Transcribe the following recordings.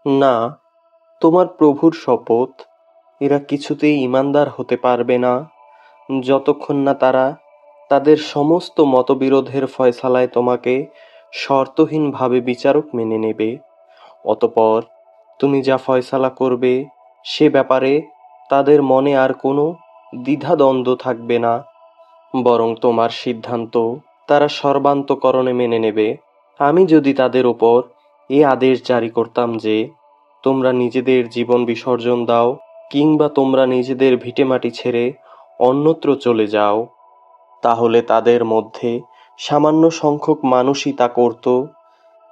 না, তোমার প্রভুর শপথ, এরা কিছুতেই ঈমানদার হতে পারবে না যতক্ষণ না তারা তাদের সমস্ত মতবিরোধের ফয়সালায় তোমাকে শর্তহীনভাবে বিচারক মেনে নেবে। অতঃপর তুমি যা ফয়সালা করবে সে ব্যাপারে তাদের মনে আর কোনো দ্বিধাদ্বন্দ্ব থাকবে না, বরং তোমার সিদ্ধান্ত তারা সর্বান্তকরণে মেনে নেবে। আমি যদি তাদের ওপর এ আদেশ জারি করতাম যে তোমরা নিজেদের জীবন বিসর্জন দাও কিংবা তোমরা নিজেদের ভিটেমাটি ছেড়ে অন্যত্র চলে যাও, তাহলে তাদের মধ্যে সামান্য সংখ্যক মানুষই তা করত।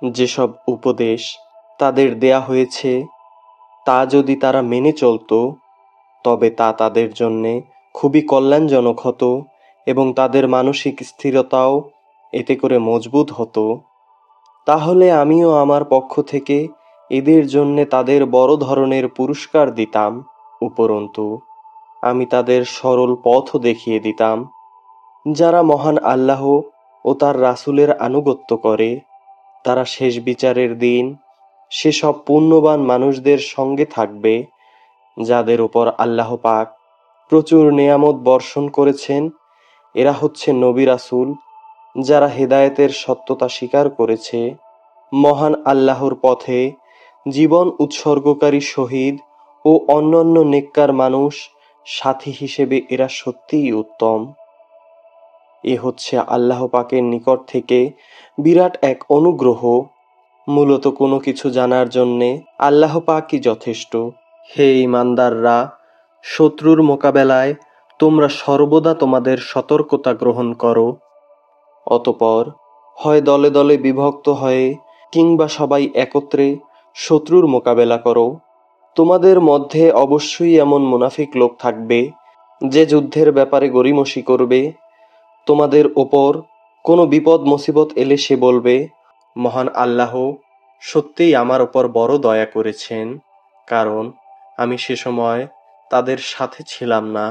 যেসব উপদেশ তাদের দেয়া হয়েছে তা যদি তারা মেনে চলতো তবে তা তাদের জন্যে খুবই কল্যাণজনক হতো এবং তাদের মানসিক স্থিরতাও এতে করে মজবুত হতো। তাহলে আমিও আমার পক্ষ থেকে এদের জন্যে তাদের বড় ধরনের পুরস্কার দিতাম। উপরন্তু আমি তাদের সরল পথও দেখিয়ে দিতাম। যারা মহান আল্লাহ ও তার রাসূলের আনুগত্য করে তারা শেষ বিচারের দিন সেসব পুণ্যবান মানুষদের সঙ্গে থাকবে যাদের উপর আল্লাহ পাক প্রচুর নেয়ামত বর্ষণ করেছেন। এরা হচ্ছে নবী রাসূল যারা হেদায়েতের সত্যতা স্বীকার করেছে, মহান আল্লাহর পথে জীবন উৎসর্গকারী শহীদ ও অন্যান্য নেককার মানুষ সাথী হিসেবে এরা সত্যিই উত্তম। এ হচ্ছে আল্লাহ পাকের নিকট থেকে বিরাট এক অনুগ্রহ। মূলত কোনো কিছু জানার জন্যে আল্লাহ পাকই যথেষ্ট। হে ঈমানদাররা, শত্রুর মোকাবেলায় তোমরা সর্বদা তোমাদের সতর্কতা গ্রহণ করো। অতঃপর হয় দলে দলে বিভক্ত হয়ে কিংবা সবাই একত্রে শত্রুর মোকাবেলা করো। তোমাদের মধ্যে অবশ্যই এমন মুনাফিক লোক থাকবে যে যুদ্ধের ব্যাপারে গড়িমসি করবে। তোমাদের ওপর কোনো বিপদ মুসিবত এলে সে বলবে, মহান আল্লাহ সত্যিই আমার ওপর বড় দয়া করেছেন, কারণ আমি সে সময় তাদের সাথে ছিলাম না।